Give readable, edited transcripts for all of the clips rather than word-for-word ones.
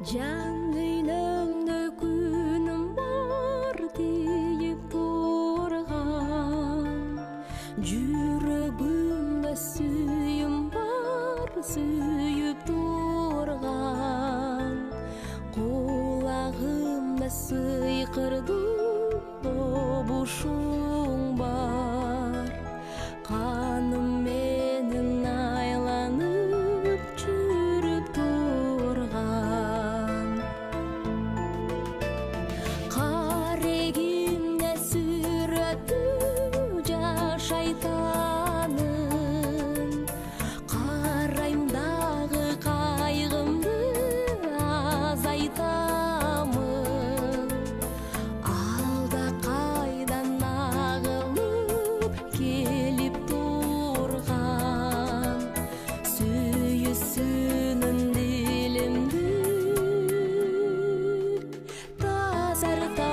Жан дүйнөмдө күнүм бар дейип турган, жүрөгүмдө сүйүм бар сүйүп турган, кулагымда сыйкырдуу добушуң бар, каным менен айланып жүрүп турган. Карегимде сүрөтү жашайтанын, карайм дагы кайгымды азайтамын. Алда кайдан агылып келип турган, сүйүүсүнүн дилимди тазартамын.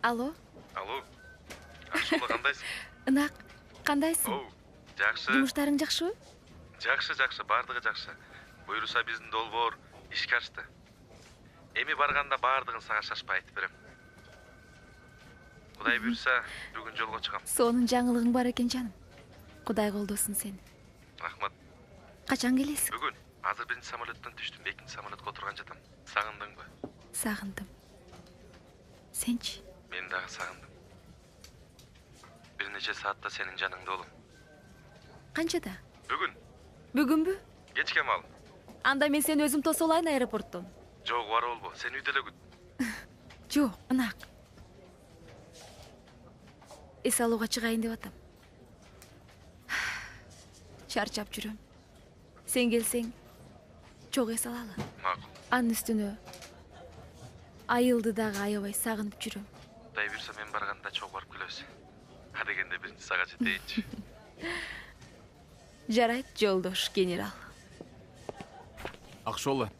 Алло, Алло, Акшола кандайсың? ынак, кандайсың? Оу, жакшы. Жумуштарың жакшыбы? Жакшы, бардыгы жакшы. Буйруса биздин долбоор ишке ачты. Эми барганда бардыгын сага шашпай айтып берем. Кудай буйруса, бүгүн жолго чыгам. Сонун жаңылыгың бар экен жаным. Кудай колдосун сени. Рахмат. Качан келесиң? Бүгүн азыр биринчи самолеттен түштүм, экинчи самолетке отурган жатам. Сагындыңбы? Сагындым. Сенчи? Мен дагы сагындым. Бир нече саатта сенин жаныңда болом. Канчада? Бүгүн Бүгүнбү? кечке маал. Анда мен сени өзүм тосо алайын аэропорттон. Жок, бар болбо. Сен үйдө эле күт. Жок, ынак. Эс алууга чыгайын деп атам. Чарчап жүрөм. Сен келсең, чок эс алалы. Макул. Анын үстүнө айылды дагы аябай сагынып жүрөм. Кудай буйруса мен барганда чок барып келебиз. Адегенде биринчи сага жетейинчи. Жарайт, жолдош генерал. Акшола,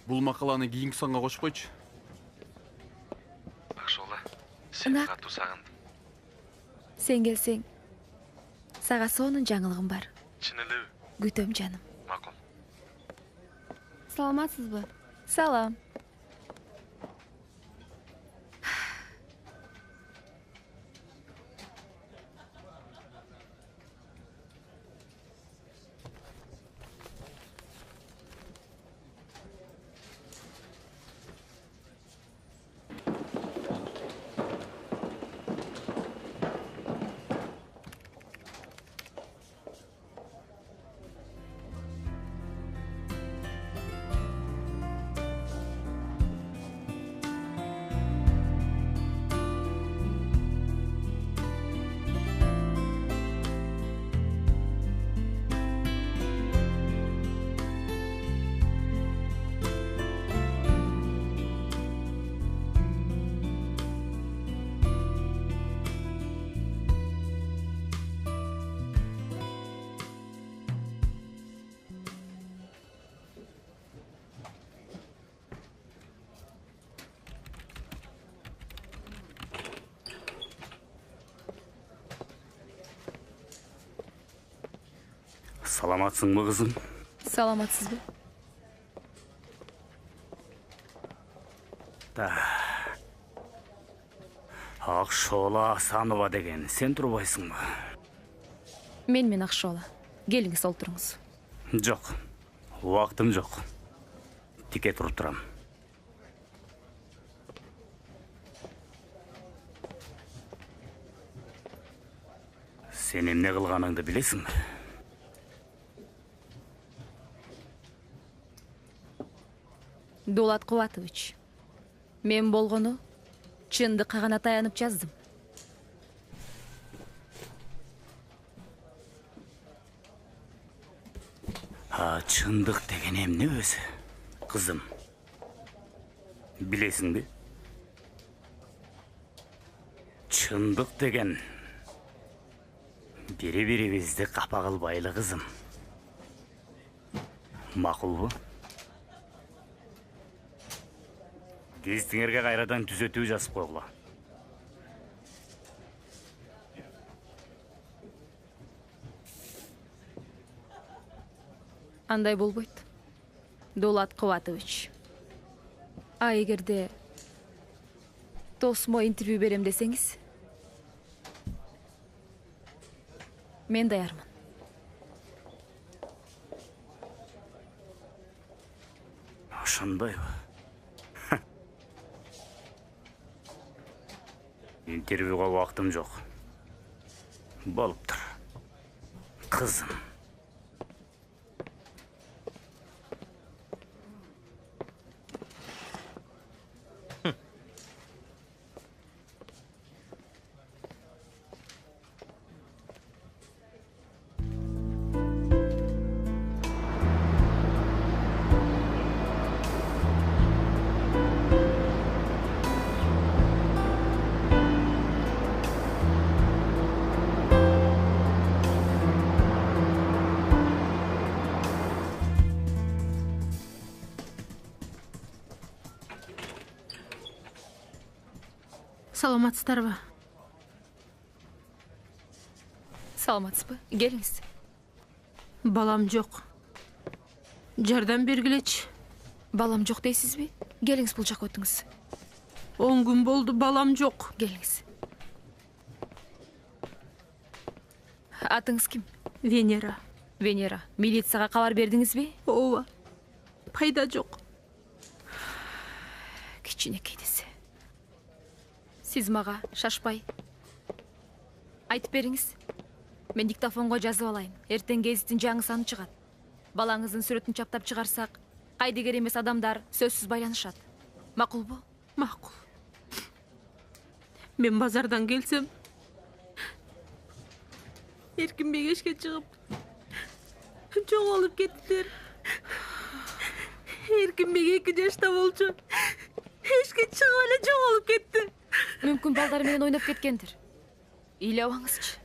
бул макаланы кийинки сонго кошуп койчу. Акшола, сени Ынак. катуу сагындым. Сен келсең, сага сонун жаңылыгым бар. Чын элеби? Күтөм жаным. Макул. Саламатсызбы? Салам. Саламатсыңбы кызым? Саламатсызбы? Да. Акшола Асанова деген сен турбайсыңбы? Мен Акшола. Келиңиз, олтуруңуз. Жок. Убактым жок. Тике туруп турам. Сен эмне кылганыңды билесиңби? Дулат Кубатович, мен болгону чындыкка гана таянып жаздым. Чындык деген эмне өзү? Кызым. Билесиңби? Чындык деген бири-бирибизди капа кылбайлы, кызым. Макулбу? Тезтиңерге кайрадан түзөтүү жазып койгула. Андай болбойт. Дулат Кубатович. Эгерде досума интервью берем десеңиз, мен даярмын. Ошондойбу? Интервьюга убактым жок. Болуптур. Кызым. Саламатсыздарбы? Саламатсызбы? Келиңиз. Балам жок. Жардам бергилечи. Балам жок дейсизби? Келиңиз, бул жакка өтүңүз. 10 күн болду, балам жок. Келиңиз. Атыңыз ким? Венера. Венера. Милицияга кабар бердиңизби? Ооба. Пайда жок. Кичинекей десе. Сиз мага шашпай айтып бериңиз. Мен диктофонго жазып алайын. Эртең гезиттин жаңы саны чыгат. Балаңыздын сүрөтүн чаптап чыгарсак, кайдыгер эмес адамдар сөзсүз байланышат. Макулбу? Макул. Мен базардан келсем, Эркинбек эшке чыгып, жоголуп кеттилер. Эркинбек 2 жашта болчу. Эшке чыгып эле жоголуп кетти. Мүмкүн балдар менен ойноп кеткендир. Ыйлабаңызчы.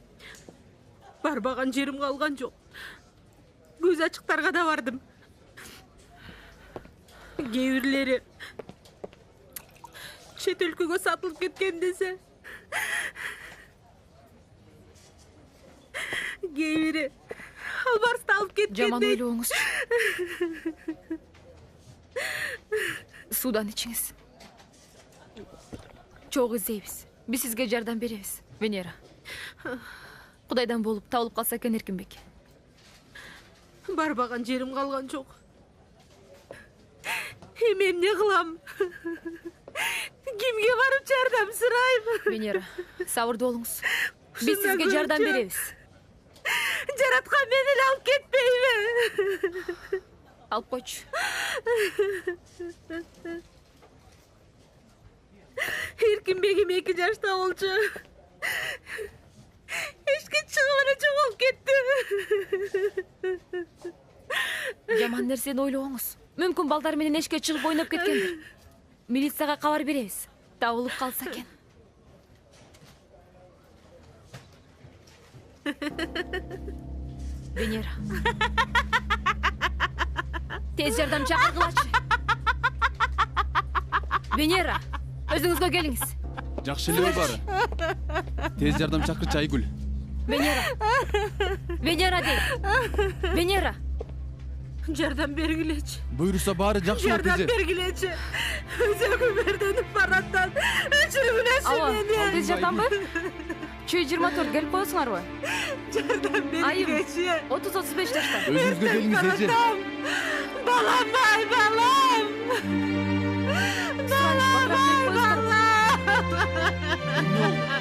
Барбаган жерим калган жок. Көз ачыктарга да бардым. Кээ бирлери чет өлкөгө сатылып кеткен десе. Кээ бири албарысты алып кеткен. Жаман ойлооңуз. Судан ичиңиз. Чогуу издейбиз. Биз сизге жардам беребиз, Венера. Кудайдан болуп табылып калса экен Эркинбек. Барбаган жерим калган жок. Эми эмне кылам? Кимге барып жардам сурайм? Венера, сабырдуу болуңуз. Биз сизге жардам беребиз. Жараткан мени эле алып кетпейби? Алып койчу. Эркинбегим 2 жашта болчу. Эшке чыгып эле жоголуп кетти. Жаман нерсени ойлооңуз. Мүмкүн балдар менен эшке чыгып ойноп кеткендир. Милицияга кабар беребиз. Табылып калса экен. Венера. Тез жардам чакыргылачы. Венера, өзүңүзгө келиңиз. Жакшы эле бары. Тез жардам чакырчы Айгүл. Венера. Венера дейт. Венера. Жардам бергилечи. Буйруса баары жакшы болот Жардам эже. бергилечи. Өзөгүм өрдөнүп бараттан. Өчүргүлөчү Алло, мени. тез жардамбы? Чүй 24 келип коесуңарбы? жардам Айым, бергилечи. 30-35 жашта. Өзүңүзгө келиңиз эже. Балам, ай балам.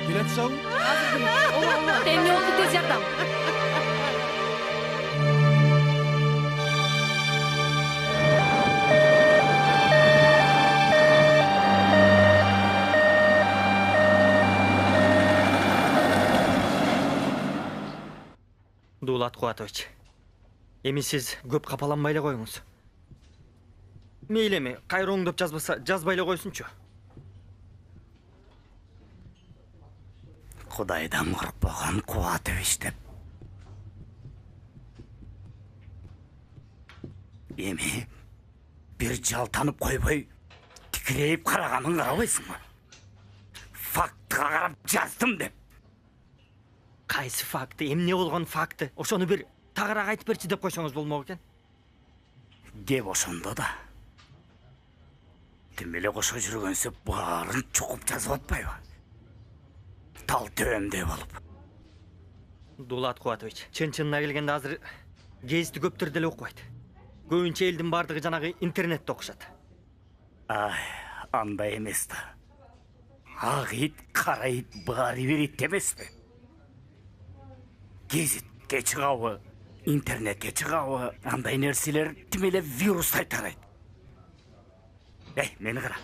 Келе атышабы? Эмне болду, тез жардам? Дулат Куатович, эми сиз көп капаланбай эле коюңуз. Мейли эми, кайра оңдоп жазбаса, жазбай эле койсунчу. Кудайдан коркпогон Кубатович деп. Эми бир жалтанып койбой, тикирейип караганын карабайсыңбы? Фактыга карап жаздым деп. Кайсы факты, эмне болгон факты? Ошону бир тагыраак айтып берчи деп койсоңуз болмок экен. Кеп ошондо да. Тим эле кошо жүргөнсө баарын чукуп жазып атпайбы? Тал төбөмдөй болуп. Дулат Куатович, чын-чынына келгенде азыр гезитти көптөр деле окубайт. Көбүнчө элдин бардыгы жанагы интернетте окушат. Ай, андай эмес да. Ак ит, кара ит баары бир ит эмеспи? Гезитке чыгабы, интернетке чыгабы, андай нерселер тим эле вирустай тарайт. Мени кара.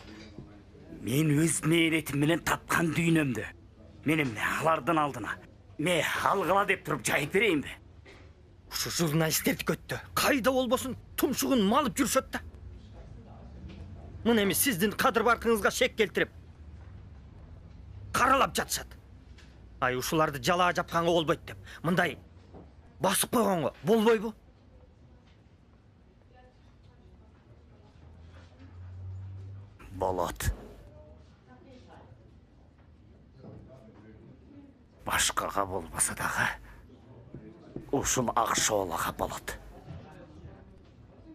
Мен өз мээнетим менен тапкан дүйнөмдү мен эмне алардын алдына ме алгыла деп туруп жайып берейинби? Ушу журналисттерди көттү. Кайда болбосун тумшугун малып жүрүшөт да. Мына эми сиздин кадыр баркыңызга шек келтирип каралап жатышат. Ай, ушуларды жалаа жапканга болбойт деп. Мындай басып койгонго болбойбу? Болот. Башкага болбаса дагы ушул Акшоолага болот.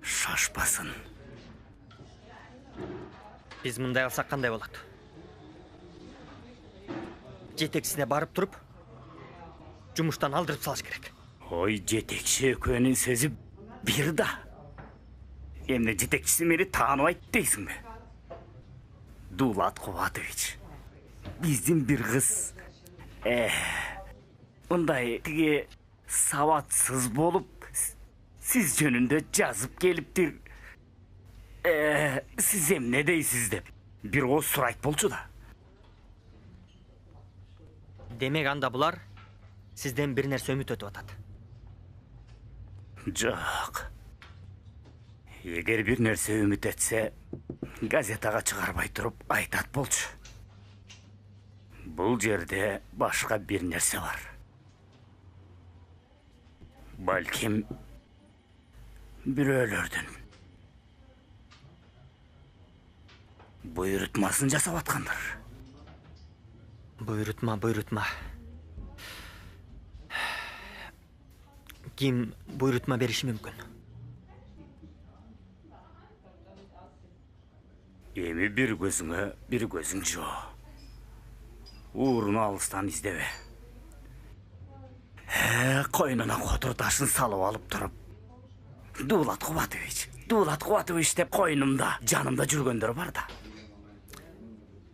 Шашпасын. Биз мындай кылсак кандай болот? Жетекчисине барып туруп, жумуштан алдырып салыш керек. Ой, жетекчи экөөнүн сөзү бир да. Эмне жетекчиси мени тааныбайт дейсиңби? Дулат Кубатович, биздин бир кыз мындай тиги сабатсыз болуп сиз жөнүндө жазып келиптир. Сиз эмне дейсиз деп бир ооз сурайт болчу да. Демек анда булар сизден бир нерсе үмүт өтүп атат. Жок. Эгер бир нерсе үмүт этсе, газетага чыгарбай туруп айтат болчу. Бул жерде башка бир нерсе бар. Балким бирөөлөрдүн буйрутмасын жасап аткандыр. Буйрутма. Ким буйрутма бериши мүмкүн? Эми бир көзүң жоо. Ууруну алыстан издебе. Койнуна котур ташын салып алып туруп. Дулат Кубатович деп койнумда, жанымда жүргөндөр бар да.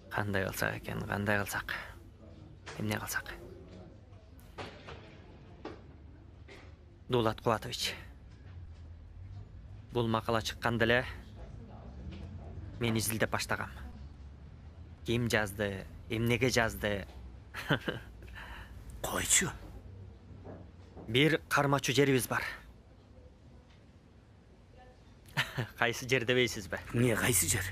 Кандай кылсак экен, кандай кылсак? Эмне кылсак? Дулат Кубатович, бул макала чыкканда эле мен изилдеп баштагам. Ким жазды, эмнеге жазды? Койчу. Бир кармачу жерибиз бар. Кайсы жер дебейсизби? Не кайсы жер?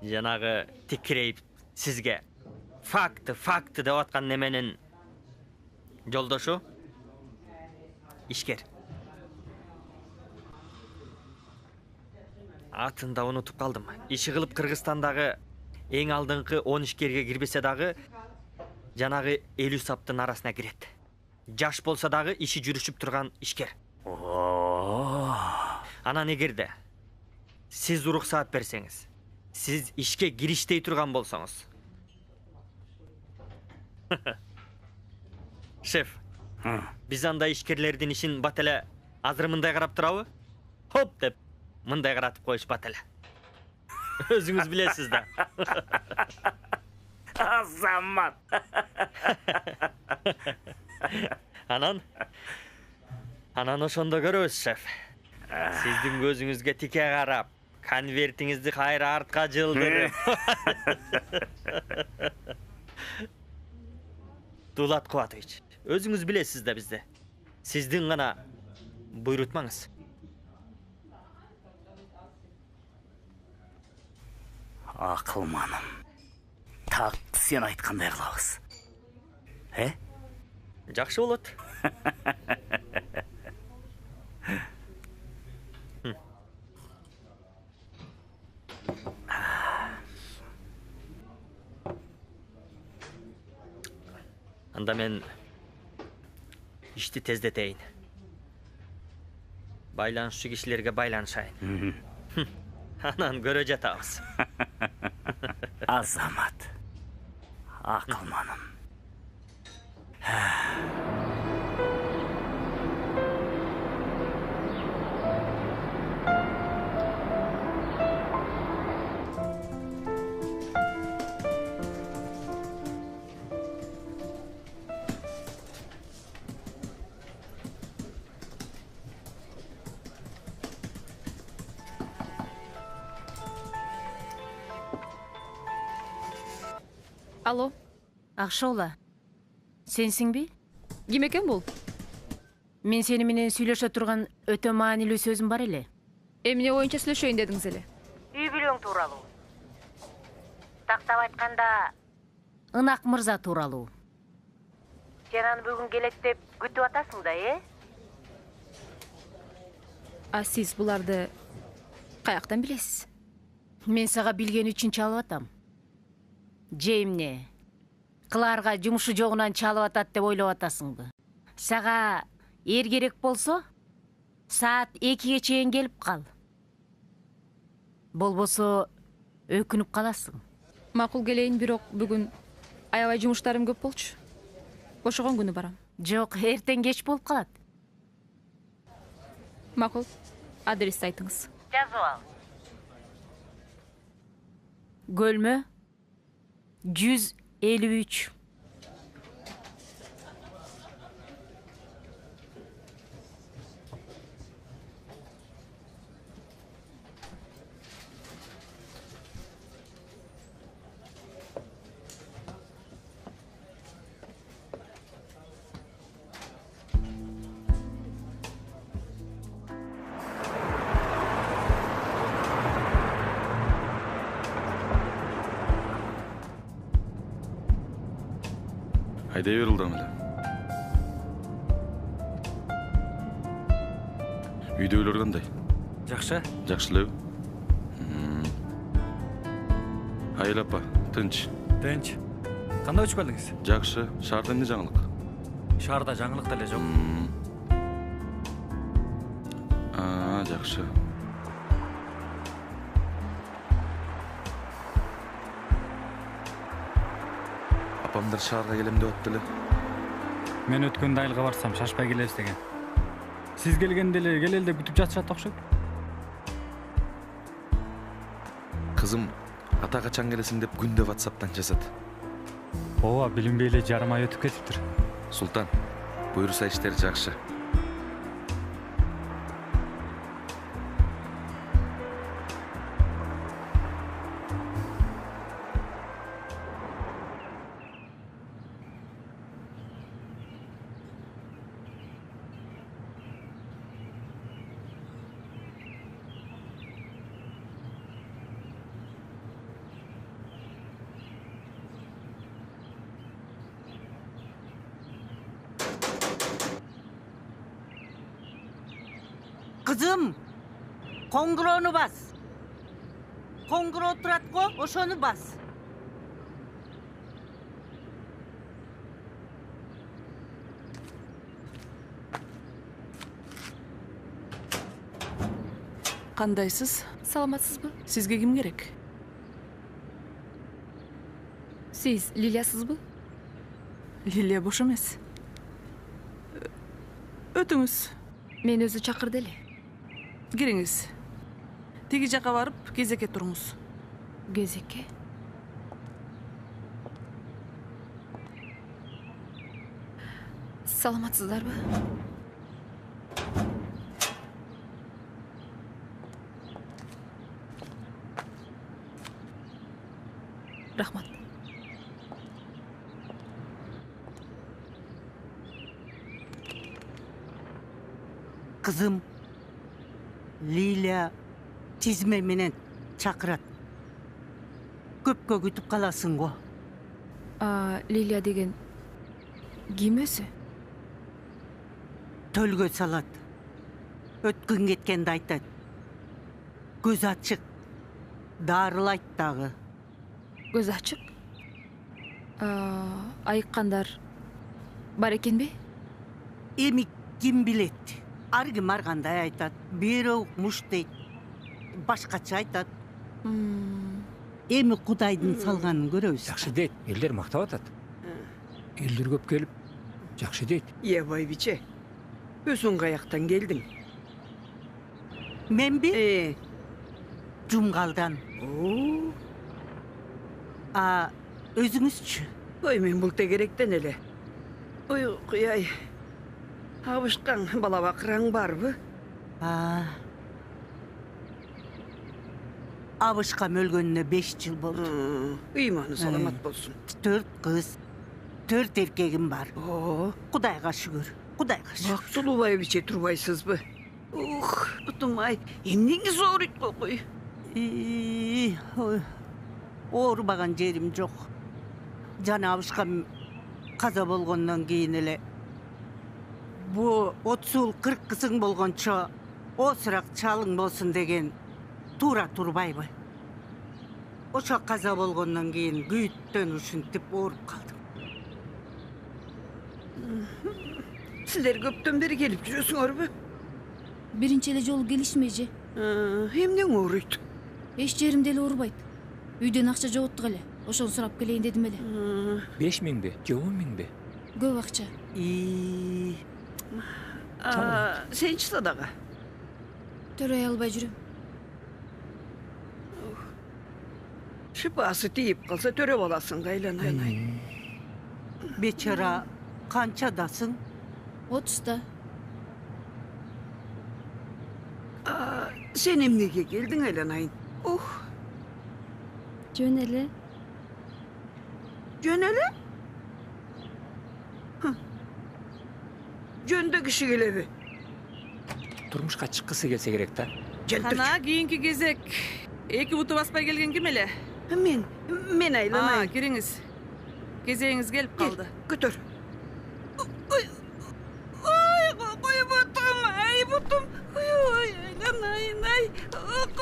Жанагы тикирейип сизге факты деп аткан неменин жолдошу ишкер. Атын да унутуп калдым. Иши кылып Кыргызстандагы эң алдыңкы 10 ишкерге кирбесе дагы жанагы 50 саптын арасына кирет. Жаш болса дагы иши жүрүшүп турган ишкер. Анан эгерде сиз уруксаат берсеңиз, сиз ишке кириштей турган болсоңуз. Шеф, Биз андай ишкерлердин ишин бат эле азыр мындай карап турабы? Хоп деп мындай каратып коюш бат эле. Өзүңүз билесиз да. Азамат. Анан ошондо көрөбүз, шеф. Сиздин көзүңүзгө тике карап, конвертиңизди кайра артка жылдырып. Дулат Кубатович, өзүңүз билесиз да бизди. Сиздин гана буйрутмаңыз. Акылманым. Так сен айткандай кылабыз. Жакшы болот. Анда мен ишти тездетейин. Байланышчы кишилерге байланышайын. Анан көрө жатабыз. Азамат. Акылманым. Алло, Акшола, сенсиңби? ким экен бул? Мен сени менен сүйлөшө турган өтө маанилүү сөзүм бар эле. Эмне боюнча сүйлөшөйүн дедиңиз эле? Үй бүлөң тууралуу. Тактап айтканда, Ынак мырза тууралуу. Сен аны бүгүн келет деп күтүп атасың да, А сиз буларды каяктан билесиз? Мен сага билген үчүн чалып атам. Же эмне? Кылаарга жумушу жогунан чалып атат деп ойлоп атасыңбы? Сага эр керек болсо, саат 2-ге чейин келип кал. Болбосо өкүнүп каласың. Макул келейин, бирок бүгүн аябай жумуштарым көп болчу. Бошогон күнү барам. Жок, эртең кеч болуп калат. Макул, адрести айтыңыз. Жазып ал. Көлмө 153. Айдай бер ылдам эле. Үйдөгүлөр кандай? Жакшы. Жакшы элеби? Айыл апа, тынч. Тынч. Кандай учуп келдиңиз? Жакшы. Шаарда эмне жаңылык? Шаарда жаңылык деле жок. Жакшы. Апамдар шаарга келем деп атты эле. Мен өткөндө айылга барсам шашпай келебиз деген. Сиз келгенде эле келели деп күтүп жатышат окшойт. Кызым, ата качан келесиң деп күндө WhatsApp'тан жазат. Ооба, билинбей эле жарым ай өтүп кетиптир. Султан, буйруса иштер жакшы. Kızım, konguronu bas. Konguro oturat ko, oşonu bas. Кандайсыз? Саламатсызбы? Сизге ким керек? Сиз Лилиясызбы? Лилия бош эмес. Өтүңүз. Мен өзү чакырды эле. Кириңиз. Тиги жака барып, кезекке туруңуз. Кезекке. Саламатсыздарбы? Рахмат. Кызым, Лиля тизме менен чакырат. Көпкө күтүп каласың го. Лилия деген ким өзү? Төлгө салат. Өткөн кеткенди айтат. Көз ачык. Дарылайт дагы. Көз ачык? Айыккандар бар экенби? Эми ким билет? Ар ким ар кандай айтат. Бирөө муш дейт. Башкача айтат. Эми Кудайдын салганын көрөбүз. Жакшы дейт, элдер мактап атат. Элдер көп келип, жакшы дейт. Байбиче, өзүң каяктан келдиң? Менби? Жумгалдан. Өзүңүзчү? Ой, мен бул тегеректен эле. Ой, куяй. Абышкан бала бакыраң барбы? Абышкам өлгөнүнө 5 жыл болду. Ыйманы саламат болсун. 4 кыз, 4 эркегим бар. Кудайга шүгүр. Кудайга шүгүр. Бактылуу байбиче турбайсызбы? Бутум-ай, эмнеңиз ооруйт кой. Оорубаган жерим жок. Жана абышкам каза болгондон кийин эле бу 30 жыл 40 кызың болгончо осурак чалың болсун деген туура турбайбы? Ошо каза болгондон кийин күйүттөн ушинтип ооруп калдым. Силер көптөн бери келип жүрөсүңөрбү? Биринчи эле жолу келишмейже. Эмнең ооруйт? Эч жеримде эле оорубайт. Үйдөн акча жоготтук эле. Ошону сурап келейин дедим эле. 5.000 же 10.000? Көп акча. Сенчи садага? Төрөй албай жүрөм. Шипасы тийип калса төрөп аласың да, айланайын. Бечара канчадасың? 30-та. Сен эмнеге келдиң, айланайын? Жөн эле. Жөн эле? Жөндө киши келеби? Турмушка чыккысы келсе керек да. Кана кийинки кезек. 2 буту баспай келген ким эле? Мен айланайын. Кириңиз. Кезегиңиз келип калды. Көтөр. Ой, бутум, ай бутум. Ой, айланайын, ай.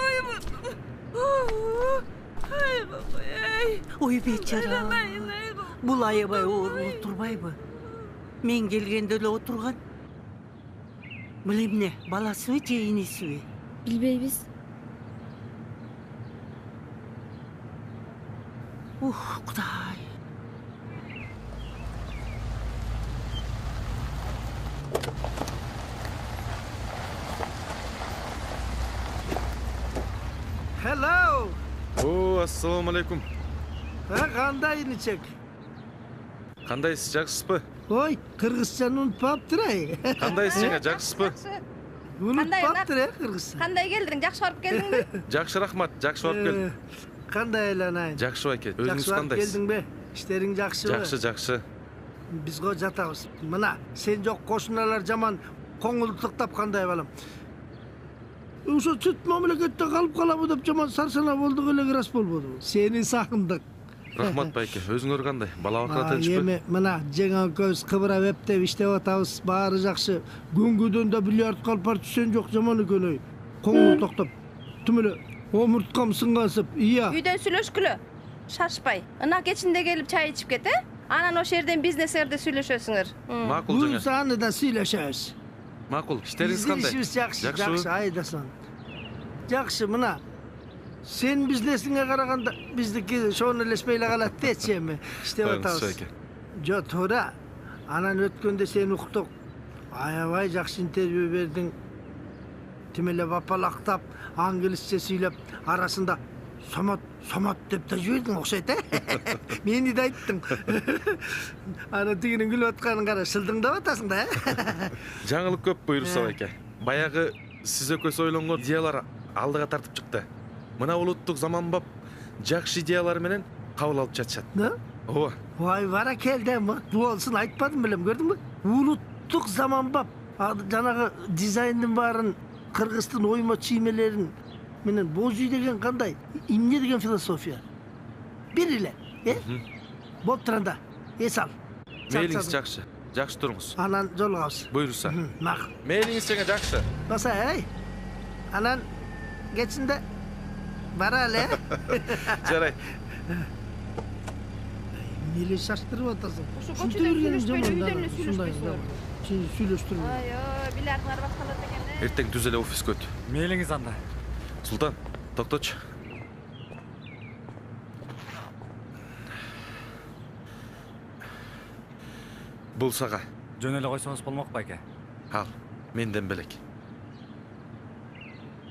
Ой, бутум. Ой, бечара. Бул аябай оорулуп турбайбы? Мен келгенде эле отурган. Бул эмне, баласыбы же инисиби? Билбейбиз. Кудай. Hello. Ассаламу алейкум. Кандай иничек? Кандайсыз, жакшысызбы? Ой, кыргызчаны унутпаптыр ай. Кандайсыз жеңе, жакшысызбы? Унутпаптыр кыргызча. Кандай келдиң? Жакшы барып келдиңби? Жакшы, рахмат, жакшы барып келдим. Кандай айланайын? Жакшы байке, өзүңүз кандайсыз? Келдиңби? Иштериң жакшыбы? Жакшы, жакшы. Биз го жатабыз. Мына, сен жок кошуналар жаман коңулдуктап кандай балам. Ошо чыт мамлекетте калып калабы деп жаман сарсана болдук эле рас болбоду. Сени сагындык. Рахмат байке, өзүңөр кандай? Бала бакырат элчпи? Эми мына жеңа экөөбүз кыбырап эптеп иштеп атабыз, баары жакшы. Күнгүдөн да бильярд калпар түшсөн жок жаман экен ой. Коңул токтоп. Тим эле омурткам сынгансып, ия. Үйдөн сүйлөшкүлө. Шашпай. Ына кечинде келип чай ичип кет, Анан ошол жерден бизнестерди сүйлөшөсүңөр. Макул жеңе. Буйрса аны да сүйлөшөбүз. Макул, иштериңиз кандай? Ишибиз жакшы, жакшы, айдасан. Жакшы, мына. Сен бизнесиңе караганда биздики шоонелешпей эле калат дечи эми. Иштеп атабыз. Жо, туура. Анан өткөндө сени уктук. Аябай жакшы интервью бердиң. Тимеле бапалактап, англисче сүйлөп, арасында сомот деп да жибердиң окшойт, Мени да айттың. Ана тигинин күлүп атканын кара, шылдыңдап атасың да, Жаңылык көп буйруса байке. Баягы сиз экөөсү ойлонгон идеялар алдыга тартып чыкты. Мына улуттук заманбап жакшы идеялар менен кабыл алып жатышат. Ооба. Вай бара келди, болсун айтпадым белем, көрдүңбү? Улуттук заманбап жанагы дизайндын баарын, кыргыздын оймо чиймелерин менен боз үй деген кандай? Эмне деген философия? Бир эле, Болуп турганда, эс ал. Мейлиңиз жакшы. Жакшы туруңуз. Анан жолугабыз. Буйруса. Макул. Мейлиңиз жеңе жакшы. Баса, Анан кечинде бара эле. Жарайт. Эмне шаштырып атасың? Ошо көчөдө сүйлөшпөйлү, үйдөн эле сүйлөшпөйсүңөр. Сүйлөштүрмө. Билардын арбасы калат экен. Эртең түз эле офиске өт. Мейлиңиз анда. Султан, токточу. Бул сага. Жөн эле койсоңуз болмок байке. Ал, менден белек.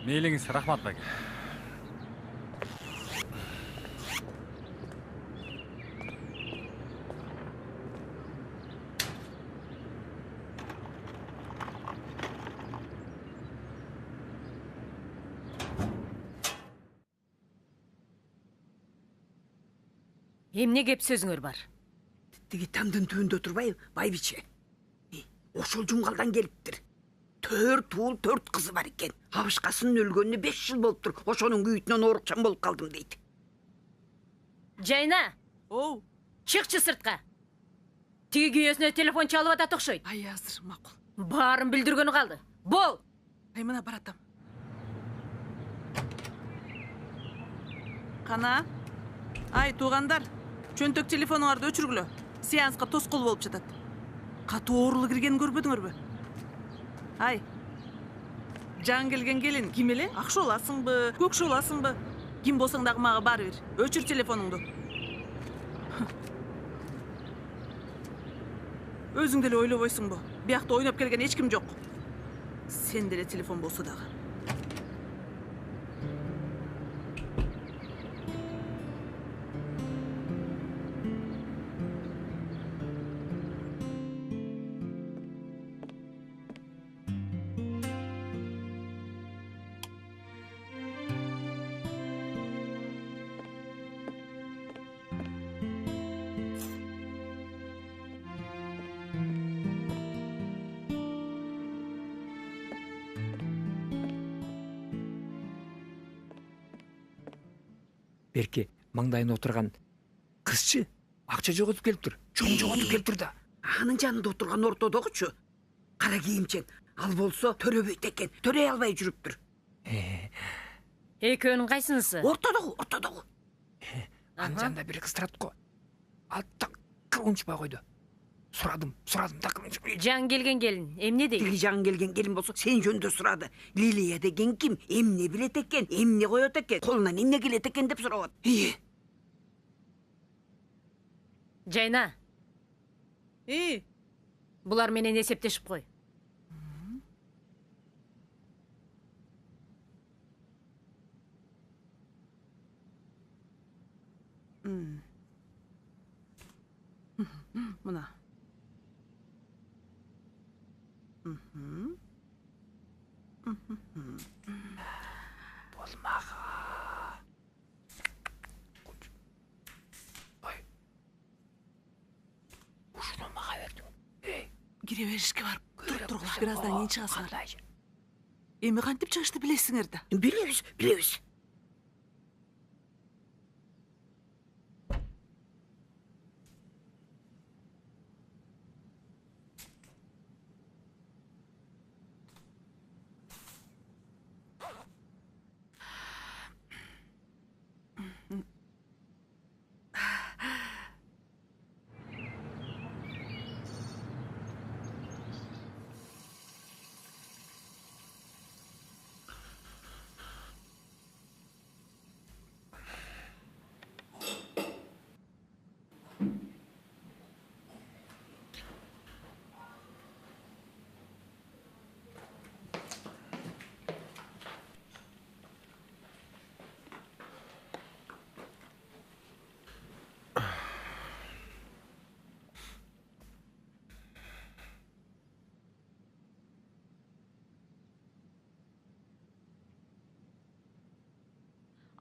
Мейлиңиз, рахмат байке. Эмне кеп сөзүңөр бар? Тиги тамдын түбүндө турбайбы, байбиче? Ошол жумгалдан келиптир. 4 уул 4 кызы бар экен. Абышкасынын өлгөнүнө 5 жыл болуптур. Ошонун күйүтүнөн оорукчан болуп калдым дейт. Жайна. Чыкчы сыртка. Тиги күйөөсүнө телефон чалып атат окшойт. Ай, азыр, макул. Баарын билдиргөнү калды. Бол. Ай, мына баратам. Кана? Ай, туугандар, чөнтөк телефонуңарды өчүргүлө. Сеанска тоскоол болуп жатат. Катуу оорулуу киргенин көрбөдүңөрбү? Ай, жан келген келин ким эле? Акшы боласыңбы, көкшө боласыңбы? Ким болсоң дагы мага баары бир. Өчүр телефонуңду. Өзүң деле ойлобойсуңбу? Биякта ойноп келген эч ким жок. Сен деле телефон болсо дагы. Берке маңдайында отурган кызчы акча жоготуп келиптир. Чоң жоготуп келиптир да. Анын жанында отурган ортодогучу кара кийимчең. Ал болсо төрөбөйт экен. Төрөй албай жүрүптүр. Экөөнүн кайсынысы? Ортодогу. Анын жанында бир кыз турат го. Атта кылынчпай койду. Сурадым так. Жан келген келин, эмне дейт? Тиги жан келген келин болсо сен жөнүндө сурады. Лилия деген ким? Эмне билет экен? Эмне коет экен? Колунан эмне келет экен деп сурап. Жайна. Булар менен эсептешип кой. Мына. Болмага. Ой. Ушуну мага бердиң. Кире беришке барып, тургула. Бираздан кийин чыгасыңар. Эми кантип чыгышты билесиңер да? Билебиз.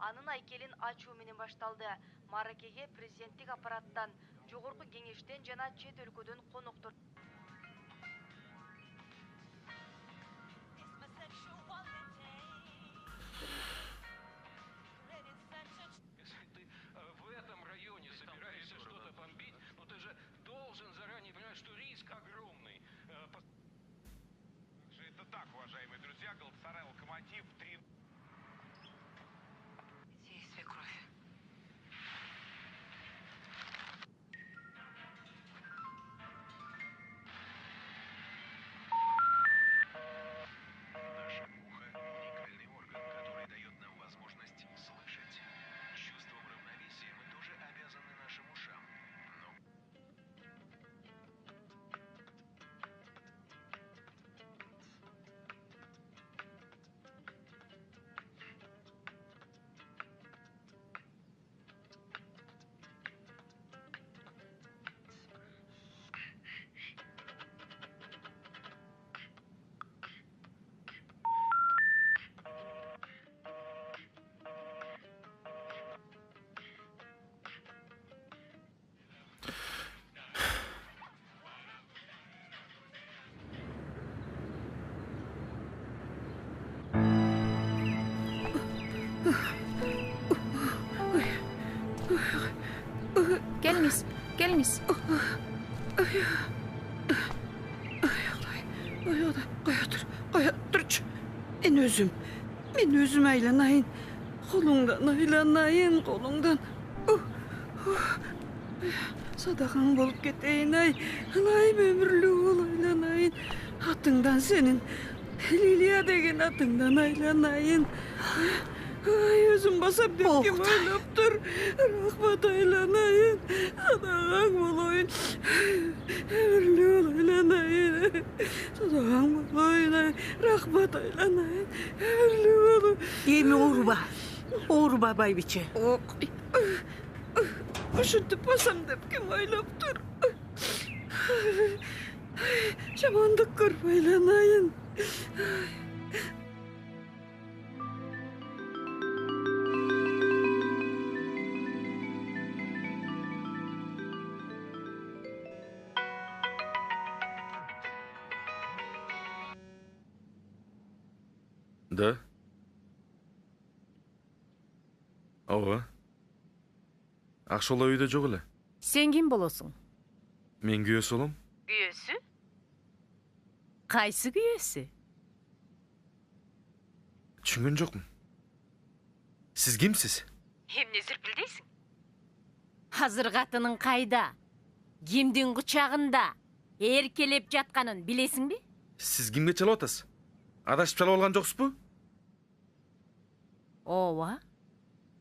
Анын айкелин ачуу менен башталды. Маракеге президенттик аппараттан, жогорку кеңештен жана чет өлкөдөн коноктор. В этом районе собираешься что-то бомбить, но ты же должен заранее понимать, что риск огромный. Это так, уважаемые друзья, Галатасарай Локомотив 3. Здесь свекровь. Наше ухо — уникальный орган, который дает нам возможность слышать. Чувством равновесия мы тоже обязаны нашим ушам. Но Келиңиз, келиңиз. Qoya turç. Men özüm aylanayın. Kolundan aylanayın, kolundan. Sadaqan bolup keteyin ay. Anayım ömürlü ol aylanayın. Atından senin. Liliya degen atından aylanayın. Ay özüm basap döküm oylap dur. Rahmat aylanayın. Sadaqan boloyun. Ömürlü ol aylanayın. Sadaqan boloyun ay. Rahmat aylanayın. Ömürlü ol. Yemi Oğruba baybiçe. Üşütüp basam döküm oylap dur. Şamandık kırp aylanayın. Да. Ооба. Акшола үйдө жок эле. Сен ким болосуң? Мен күйөөсү болом. Күйөөсү? Кайсы күйөөсү? Түшүнгөн жокмун. Сиз кимсиз? Эмне зирпилдейсиң? Азыр катының кайда? Кимдин кучагында? Эркелеп жатканын билесиңби? Сиз кимге чалып атасыз? Адашып чалып алган жоксузбу? Ооба.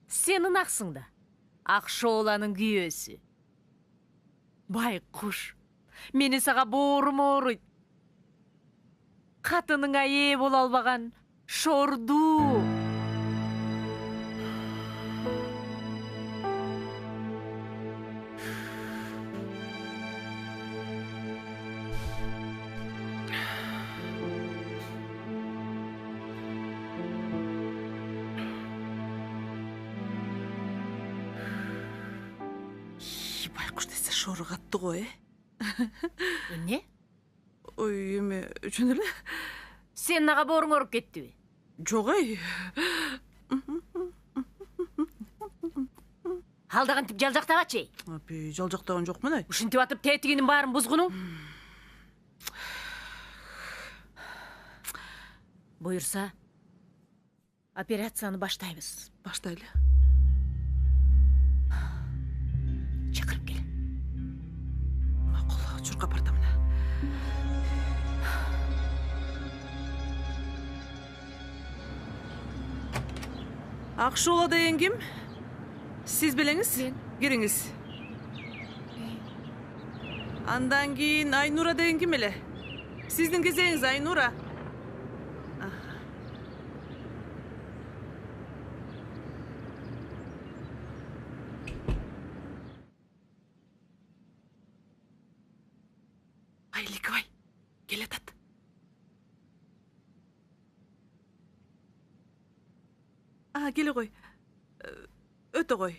Сен ынаксың да. Акшооланын күйөөсү. Байкуш. Мени сага боорум ооруйт. Катыныңа ээ боло албаган шорду. Байкуш десе шору катты го, Эмне? Ой, эме үчүн эле. Сен ага бооруң ооруп кеттиби? Жок, Алдагантип жалжактабачы. Апи, жалжактаган жокмун ай. Ушинтип атып тетигинин баарын бузгуну. Буюрса, операцияны баштайбыз. Баштайлы. Чакырып кел. Макул, чуркап бартамын. Акшола деген ким? Сиз билеңиз? Кириңиз. Андан кийин Айнура деген ким эле? Сиздин кезегиңиз Айнура. Ай, Ликовай, келатат. Келе кой. кете кой.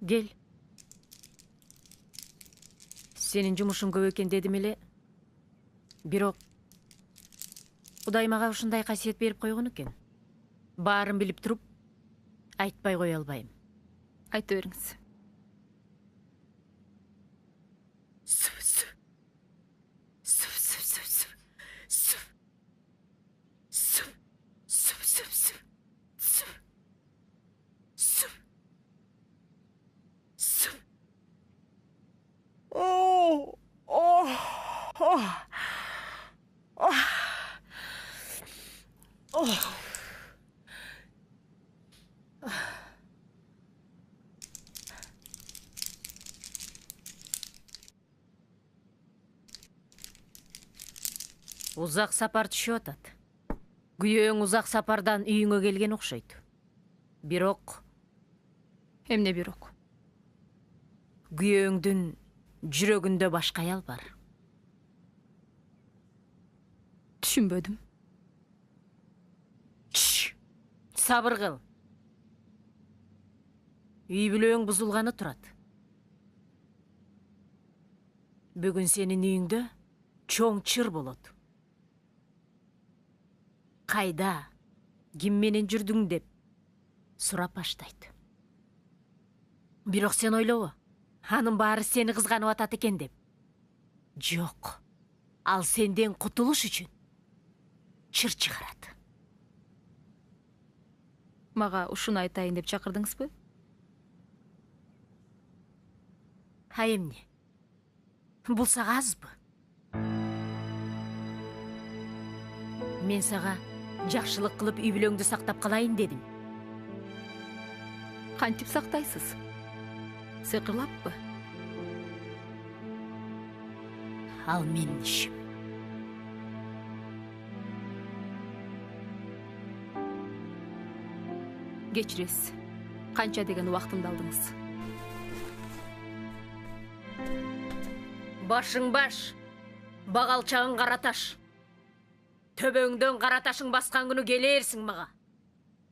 Кел. Сенин жумушуң көп экен дедим эле. Бирок Кудай мага ушундай касиет берип койгон экен. Баарын билип туруп, айтпай кое албайм. Айта бериңиз. Узак сапар түшүп атат. Күйөөң узак сапардан үйүңө келген окшойт. Бирок Эмне бирок? Күйөөңдүн жүрөгүндө башка аял бар. Түшүнбөдүм. Сабыр кыл. Үй бүлөң бузулганы турат. Бүгүн сенин үйүңдө чоң чыр болот. Кайда, ким менен жүрдүң деп сурап баштайт. Бирок сен ойлобо, анын баары сени кызганып атат экен деп. Жок, ал сенден кутулуш үчүн чыр чыгарат. Мага ушуну айтайын деп чакырдыңызбы? А эмне? Бул сага азбы? Мен сага жакшылык кылып үй бүлөңдү сактап калайын дедим. Кантип сактайсыз? Сыйкырлаппы? Ал менин ишим. Кечиресиз. Канча деген убактымды алдыңыз? Башың баш, багалчагың кара таш. Төбөңдөн кара ташың баскан күнү келерсиң мага.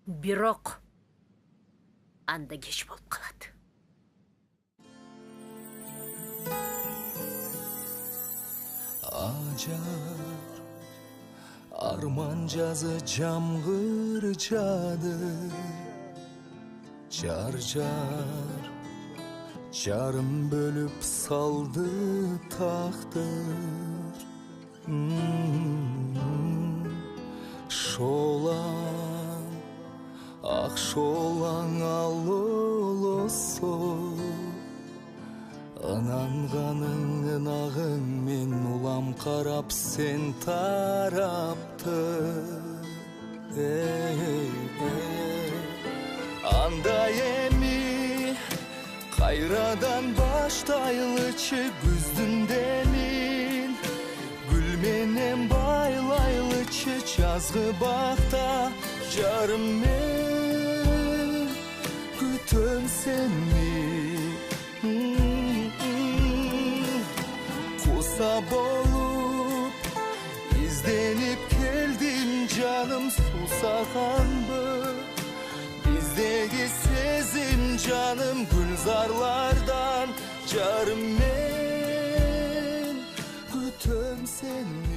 Бирок анда кеч болуп калат. Acar arman жазы жамгыр жады. Жар жарым бөлүп салды тактыр. Шолаң, ак шолаң алолосо, ынанганың ынагың мен улам карап сен тарапты. Анда эми кайрадан баштайлычы күздүн демин, гүл менен байлайлычы жазгы бакта. Жарым мен күтөм сени, куса болуп изденип келдим жаным, сусаганбы биздеги сезим жаным гүлзарлардан. Жарым мен күтөм сени.